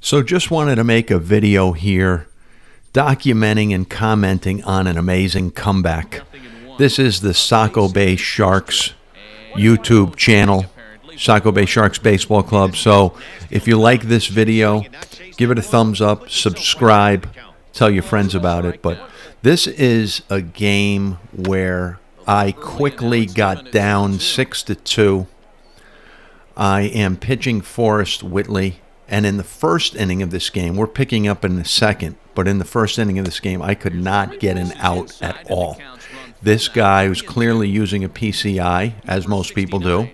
So just wanted to make a video here documenting and commenting on an amazing comeback. This is the Saco Bay Sharks YouTube channel, Saco Bay Sharks Baseball Club. So if you like this video, give it a thumbs up, subscribe, tell your friends about it. But this is a game where I quickly got down 6-2. I am pitching Forrest Whitley. And in the first inning of this game, we're picking up in the second, but in the first inning of this game, I could not get an out at all. This guy was clearly using a PCI, as most people do,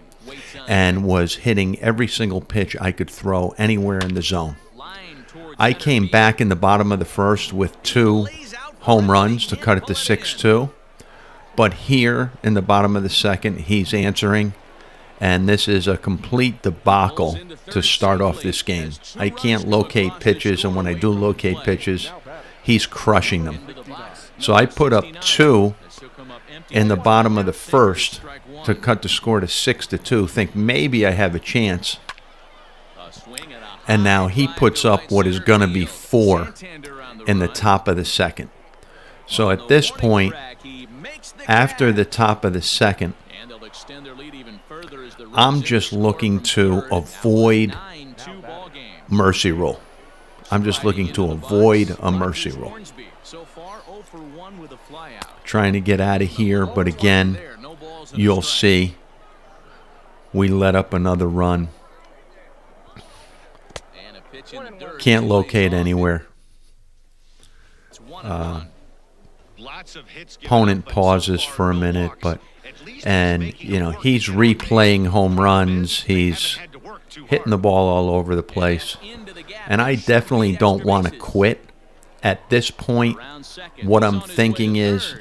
and was hitting every single pitch I could throw anywhere in the zone. I came back in the bottom of the first with 2 home runs to cut it to 6-2. But here in the bottom of the second, he's answering. And this is a complete debacle to start off this game. I can't locate pitches, and when I do locate pitches, he's crushing them. So I put up 2 in the bottom of the first to cut the score to 6-2. Think maybe I have a chance. And now he puts up what is going to be 4 in the top of the second. So at this point, after the top of the second, I'm just looking to avoid mercy rule. I'm just looking to avoid a mercy rule. Trying to get out of here, but again, you'll see we let up another run. Can't locate anywhere. Opponent pauses for a minute, and you know, he's replaying home runs, he's hitting the ball all over the place, and I definitely don't want to quit at this point. What I'm thinking is,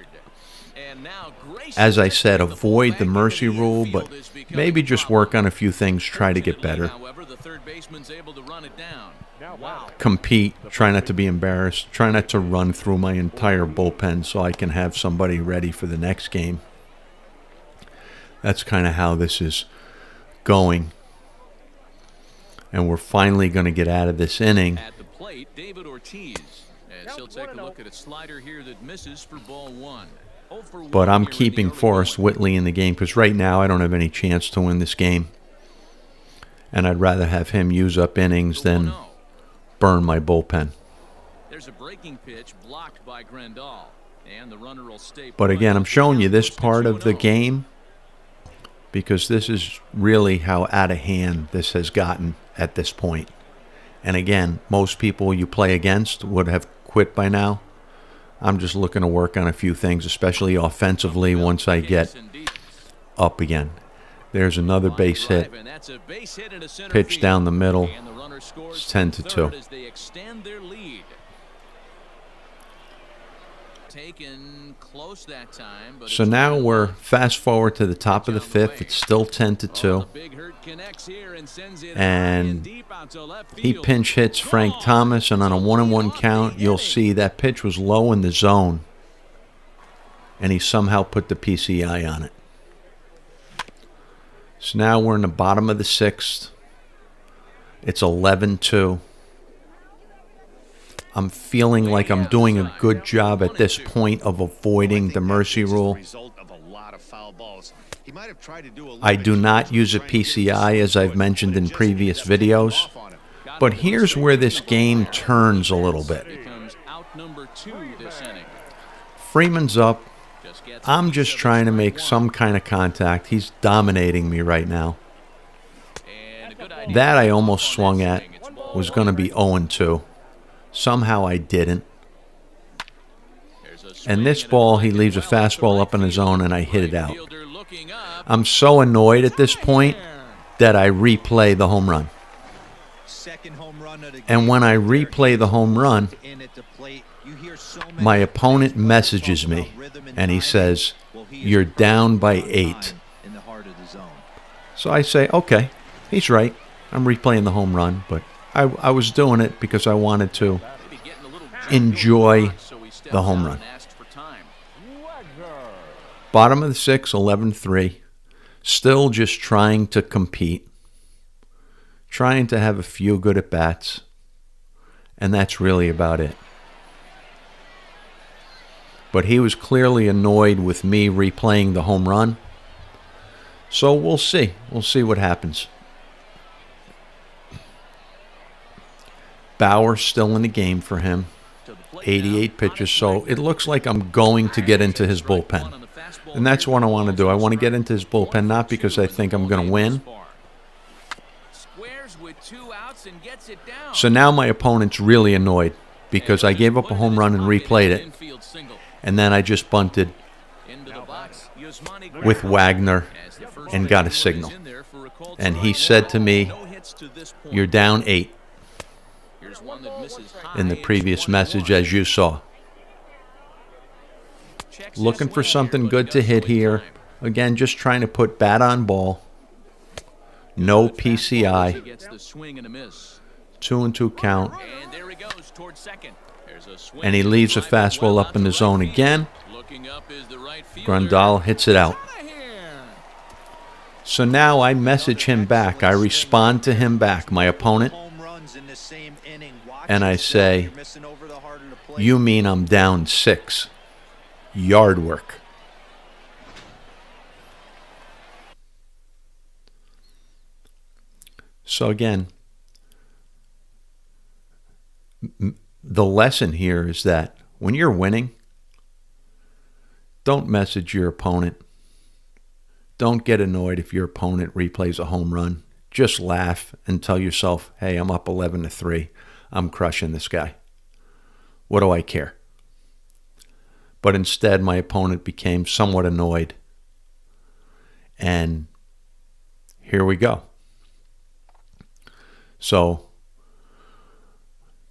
as I said, avoid the mercy rule, but maybe just work on a few things, try to get better, compete, try not to be embarrassed, try not to run through my entire bullpen so I can have somebody ready for the next game. That's kind of how this is going. And we're finally going to get out of this inning. At the plate, David Ortiz, as he'll take a look at a slider here that misses for ball 1. But I'm keeping Forrest Whitley in the game because right now I don't have any chance to win this game. And I'd rather have him use up innings than burn my bullpen. There's a breaking pitch blocked by Grandal, and the runner will stay. But again, I'm showing you this part of the game because this is really how out of hand this has gotten at this point. And again, most people you play against would have quit by now. I'm just looking to work on a few things, especially offensively, once I get up again. There's another base hit. Pitch down the middle. It's 10-2. So now we're fast forward to the top of the 5th. It's still 10-2. And he pinch hits Frank Thomas, and on a 1-1 count, you'll see that pitch was low in the zone. And he somehow put the PCI on it. So now we're in the bottom of the 6th. It's 11-2. I'm feeling like I'm doing a good job at this point of avoiding the mercy rule. I do not use a PCI, as I've mentioned in previous videos. But here's where this game turns a little bit. Freeman's up. I'm just trying to make some kind of contact. He's dominating me right now. That I almost swung at. Was going to be 0-2. Somehow I didn't. And this ball, he leaves a fastball up in the zone, and I hit it out. I'm so annoyed at this point that I replay the home run. And when I replay the home run, my opponent messages me, and he says, "You're down by 8." So I say, okay, he's right. I'm replaying the home run, but I was doing it because I wanted to enjoy the home run. Bottom of the 6th, 11-3. Still just trying to compete. Trying to have a few good at-bats. And that's really about it. But he was clearly annoyed with me replaying the home run. So we'll see. We'll see what happens. Bauer's still in the game for him. 88 pitches. So it looks like I'm going to get into his bullpen. And that's what I want to do. I want to get into his bullpen, not because I think I'm going to win. So now my opponent's really annoyed because I gave up a home run and replayed it. And then I just bunted with Wagner and got a signal. And he said to me, "You're down 8." In the previous message, as you saw. Looking for something good to hit here. Again, just trying to put bat on ball. No PCI. 2-2 count. And he leaves a fastball up in the zone again. Grandal hits it out. So now I message him back. I respond to him back, my opponent. And I say, "You mean I'm down 6. Yard work." So again, the lesson here is that when you're winning, don't message your opponent. Don't get annoyed if your opponent replays a home run. Just laugh and tell yourself, "Hey, I'm up 11-3. I'm crushing this guy. What do I care?" But instead, my opponent became somewhat annoyed. And here we go. So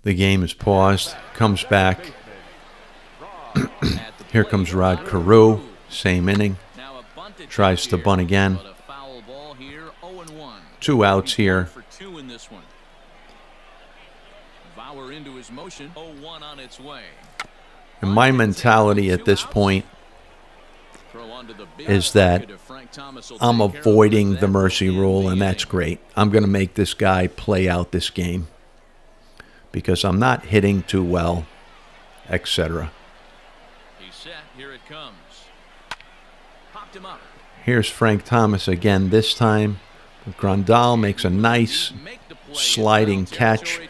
the game is paused, comes back. Here comes Rod Carew, same inning. Tries to bunt again. 2 outs here. And my mentality at this point is that I'm avoiding the mercy rule, and that's great. I'm going to make this guy play out this game because I'm not hitting too well, etc. Here's Frank Thomas again this time. Grandal makes a nice sliding catch.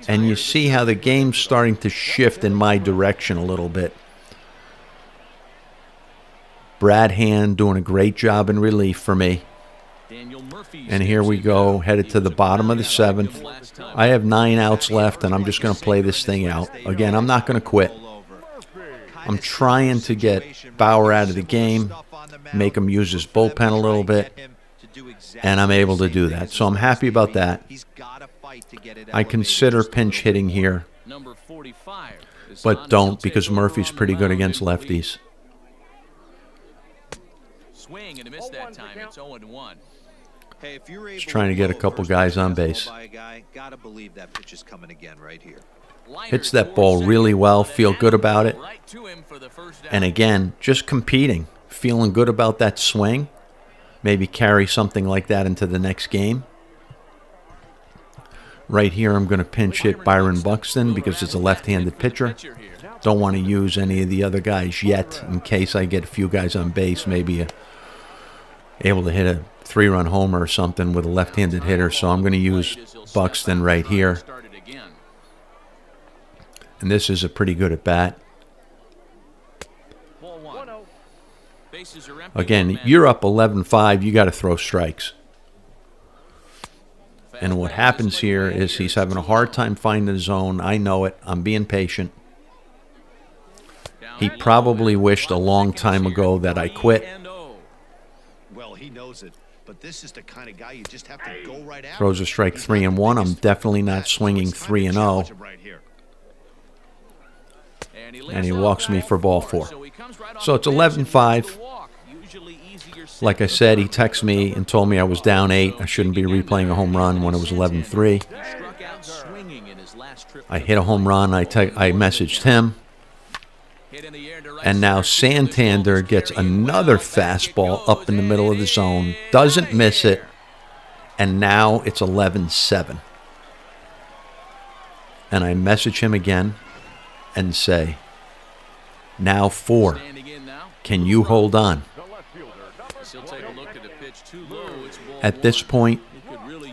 And you see how the game's starting to shift in my direction a little bit. Brad Hand doing a great job in relief for me. And here we go, headed to the bottom of the 7th. I have 9 outs left, and I'm just going to play this thing out. Again, I'm not going to quit. I'm trying to get Bauer out of the game, make him use his bullpen a little bit, and I'm able to do that. So I'm happy about that. I consider pinch hitting here, but don't because Murphy's pretty good against lefties. Just trying to get a couple guys on base. Hits that ball really well, feel good about it. And again, just competing, feeling good about that swing. Maybe carry something like that into the next game. Right here, I'm going to pinch hit Byron Buxton because it's a left-handed pitcher. Don't want to use any of the other guys yet in case I get a few guys on base, maybe able to hit a 3-run homer or something with a left-handed hitter. So I'm going to use Buxton right here. And this is a pretty good at-bat. Again, you're up 11-5. You got to throw strikes. And what happens here is he's having a hard time finding the zone. I know it. I'm being patient. He probably wished a long time ago that I quit. Well, he knows it, but this is the kind of guy you just have to go right after. Throws a strike 3-1. I'm definitely not swinging 3-0. And he walks me for ball 4. So it's 11-5. Like I said, he texted me and told me I was down 8. I shouldn't be replaying a home run when it was 11-3. I hit a home run. I messaged him. And now Santander gets another fastball up in the middle of the zone. Doesn't miss it. And now it's 11-7. And I message him again and say, now 4. Can you hold on? At this point,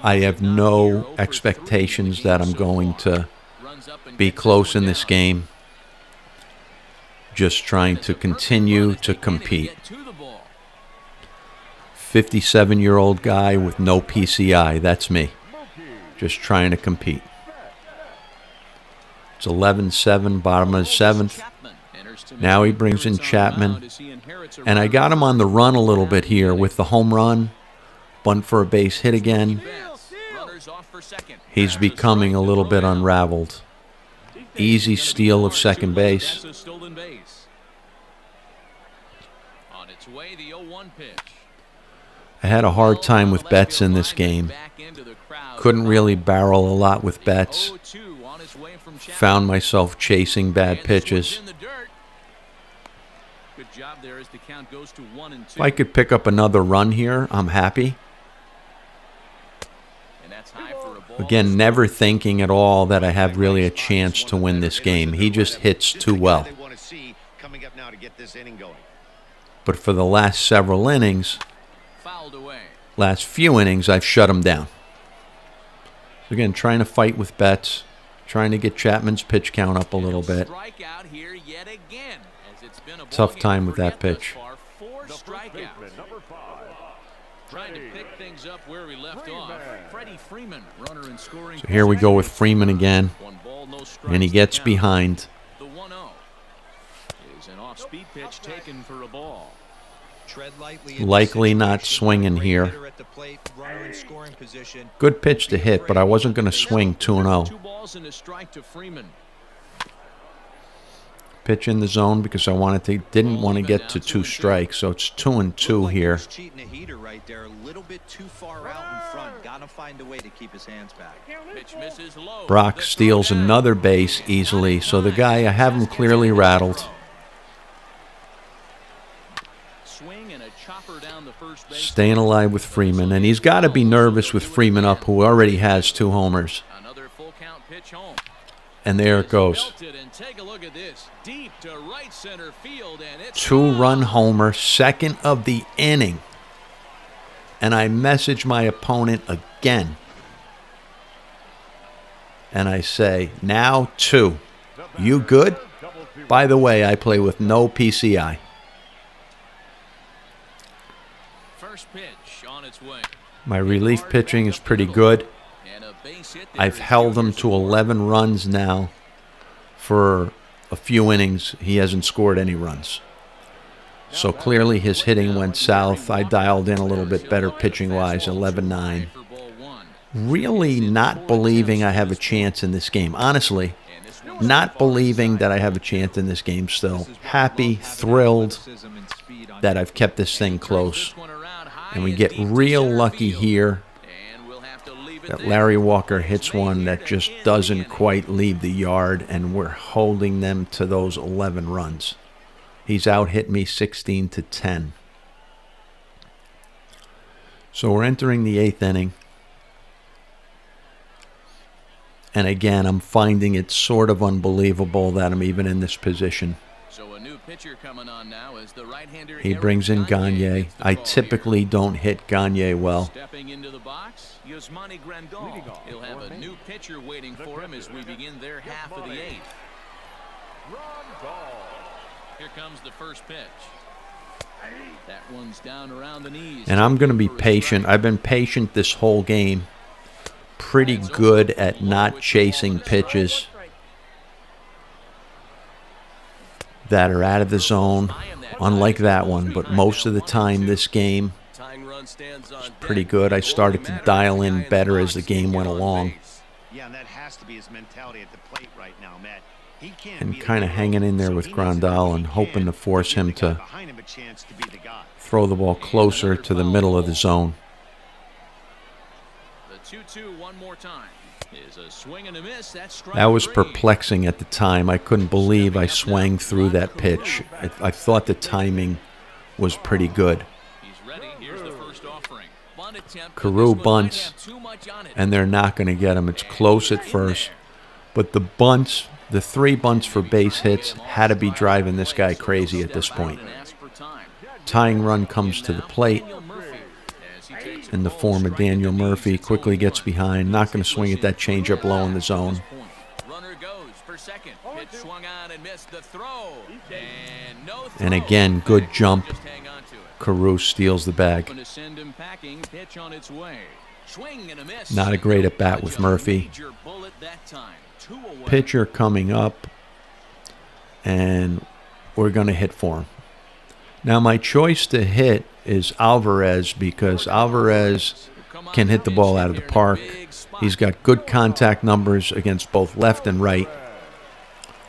I have no expectations that I'm going to be close in this game. Just trying to continue to compete. 57-year-old guy with no PCI. That's me. Just trying to compete. It's 11-7, bottom of the 7th. Now he brings in Chapman. And I got him on the run a little bit here with the home run. Bunt for a base hit again. He's becoming a little bit unraveled. Easy steal of second base. I had a hard time with bets in this game. Couldn't really barrel a lot with bets. Found myself chasing bad pitches. If I could pick up another run here, I'm happy. Again, never thinking at all that I have really a chance to win this game. He just hits too well. But for the last several innings, last few innings, I've shut him down. So again, trying to fight with bets, trying to get Chapman's pitch count up a little bit. Tough time with that pitch. So here we go with Freeman again, and he gets behind. Likely not swinging here. Good pitch to hit, but I wasn't going to swing 2-0. Pitch in the zone because I didn't want to get to 2 strikes, so it's 2-2 here. Brock steals another base easily, so the guy, I have him clearly rattled. Staying alive with Freeman, and he's got to be nervous with Freeman up, who already has 2 homers. And there it goes. 2-run homer, second of the inning. And I message my opponent again. And I say, now 2. You good? By the way, I play with no PCI. My relief pitching is pretty good. I've held him to 11 runs now. For a few innings, he hasn't scored any runs. So clearly his hitting went south. I dialed in a little bit better pitching-wise, 11-9. Really not believing I have a chance in this game. Honestly, not believing that I have a chance in this game still. Happy, thrilled that I've kept this thing close. And we get real lucky here that Larry Walker hits one that just doesn't quite leave the yard, and we're holding them to those 11 runs. He's out-hit me 16-10. So we're entering the 8th inning. And again, I'm finding it sort of unbelievable that I'm even in this position. He brings in Gagne. I typically don't hit Gagne well. He'll have a new pitcher waiting for him as we begin their half of the 8th. Here comes the first pitch. That one's down around the knees. And I'm going to be patient. I've been patient this whole game. Pretty good at not chasing pitches that are out of the zone, unlike that one. But most of the time this game is pretty good. I started to dial in better as the game went along. Yeah, and that has to be his mentality at the plate right now, Matt. He can't And kind of hanging in there with Grandal and hoping to force him to throw the ball closer to the middle of the zone. The 2-2 one more time. Is a swing and a miss. That's strike That was 3. perplexing at the time. I couldn't believe I swung through that pitch. I thought the timing was pretty good. He's ready. Here's the first offering. Carew bunts, and they're not going to get him. It's close at first. But the bunts, the 3 bunts for base hits, had to be driving this guy crazy at this point. Tying run comes to the plate in the form of Daniel Murphy. Quickly gets behind. Not going to swing at that changeup low in the zone. And again, good jump. Carew steals the bag. Not a great at bat with Murphy. Pitcher coming up, and we're going to hit for him. Now my choice to hit is Alvarez, because Alvarez can hit the ball out of the park. He's got good contact numbers against both left and right.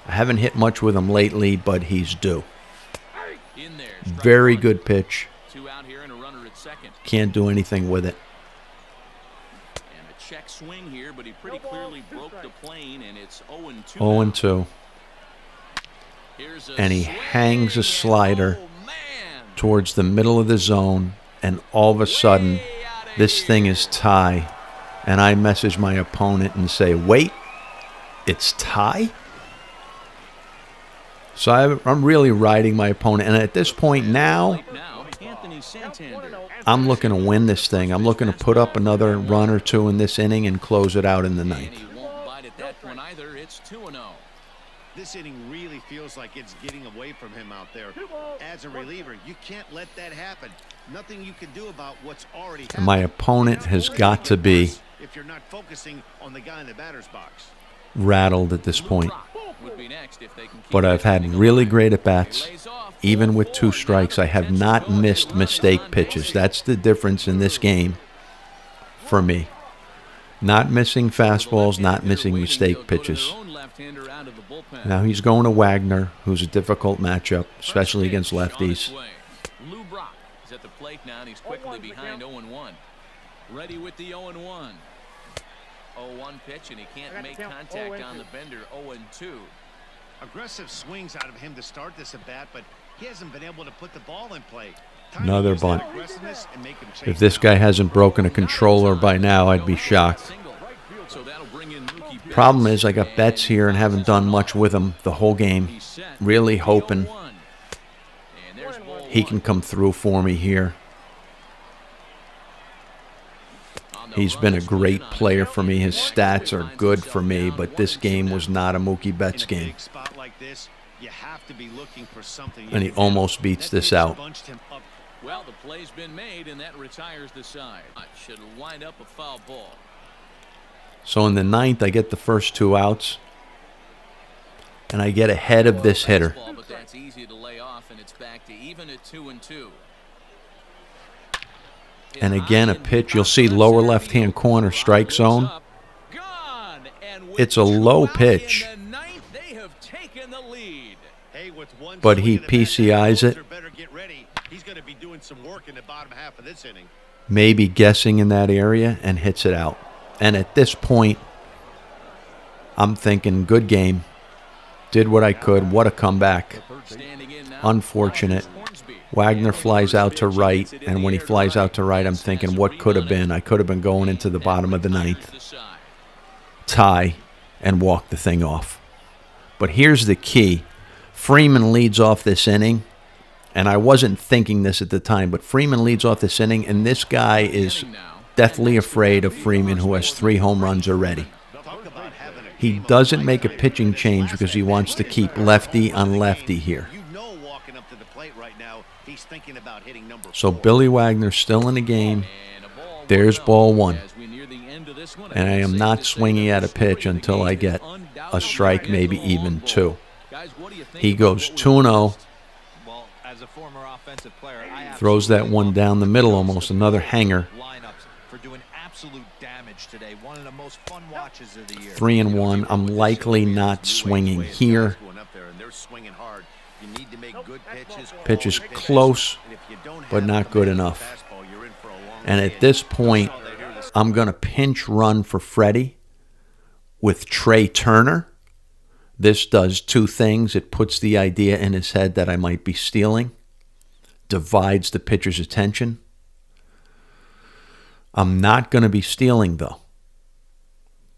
I haven't hit much with him lately, but he's due. Very good pitch. Can't do anything with it. Check swing here, but he pretty clearly broke the plane, and it's 0-2. 0-2. And he hangs a slider towards the middle of the zone, and all of a sudden, this thing is tie. And I message my opponent and say, wait, it's tie? So I'm really riding my opponent. And at this point now, I'm looking to win this thing. I'm looking to put up another run or two in this inning and close it out in the 9th. This inning really feels like it's getting away from him out there. As a reliever, you can't let that happen. Nothing you can do about what's already happened. And my opponent has got to be, if you're not focusing on the guy in the batter's box, rattled at this point. But I've had really great at-bats. Even with 2 strikes, I have not missed mistake pitches. That's the difference in this game for me. Not missing fastballs, not missing mistake pitches. Now he's going to Wagner, who's a difficult matchup, especially against lefties. Lou Brock is at the plate now, and he's quickly behind 0-1. Ready with the 0-1. 0-1 pitch, and he can't make contact on the bender. 0-2. Aggressive swings out of him to start this at bat, but he hasn't been able to put the ball in play. Another bunt. If this guy hasn't broken a controller by now, I'd be shocked. Problem is, I got bets here and haven't done much with him the whole game. Really hoping he can come through for me here. He's been a great player for me. His stats are good for me, but this game was not a Mookie Betts game. And he almost beats this out. Well, the play's been made, and that retires the side. Should wind up a foul ball. So in the 9th, I get the first 2 outs, and I get ahead of this hitter. But that's easy to lay off, and it's back to even at 2-2. And again, a pitch. You'll see lower left-hand corner strike zone. It's a low pitch, but he PCIs it. Maybe guessing in that area, and hits it out. And at this point, I'm thinking, good game. Did what I could. What a comeback. Unfortunate. Wagner flies out to right, and when he flies out to right, I'm thinking, what could have been? I could have been going into the bottom of the 9th. Tie, and walk the thing off. But here's the key. Freeman leads off this inning, and I wasn't thinking this at the time, but Freeman leads off this inning, and this guy is deathly afraid of Freeman, who has 3 home runs already. He doesn't make a pitching change because he wants to keep lefty on lefty here. So Billy Wagner's still in the game. There's ball 1. And I am not swinging at a pitch until I get a strike, maybe even 2. He goes 2-0. Throws that one down the middle almost, another hanger. 3-1. I'm likely not swinging here. Pitch is close, but not good enough. And at this point, I'm going to pinch run for Freddie with Trey Turner. This does 2 things. It puts the idea in his head that I might be stealing, divides the pitcher's attention. I'm not going to be stealing, though.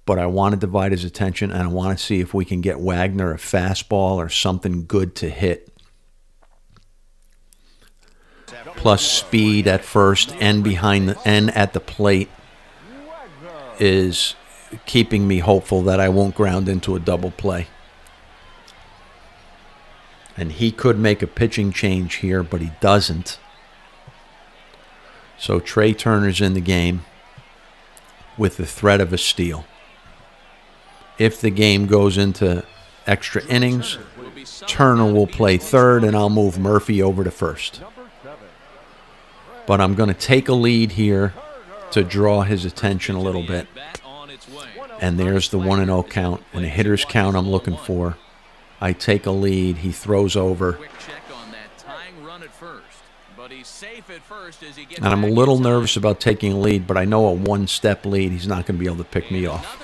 but I want to divide his attention, and I want to see if we can get Wagner a fastball or something good to hit. Plus speed at first and behind the and at the plate is keeping me hopeful that I won't ground into a double play. And he could make a pitching change here, but he doesn't. So Trey Turner's in the game with the threat of a steal. If the game goes into extra innings, Turner will play third, and I'll move Murphy over to first. But I'm going to take a lead here to draw his attention a little bit. And there's the 1-0 count, and a hitter's count I'm looking for. I take a lead. He throws over. And I'm a little nervous about taking a lead, but I know a one-step lead, he's not going to be able to pick me off.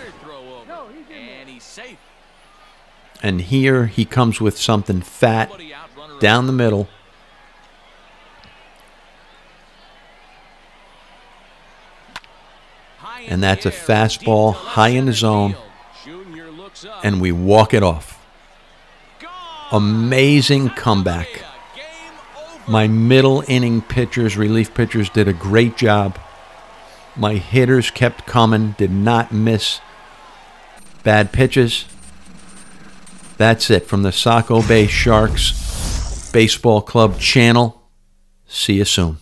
And here he comes with something fat down the middle. And that's a fastball high in the zone, and we walk it off. Amazing comeback. My middle inning pitchers, relief pitchers, did a great job. My hitters kept coming, did not miss bad pitches. That's it from the Saco Bay Sharks Baseball Club channel. See you soon.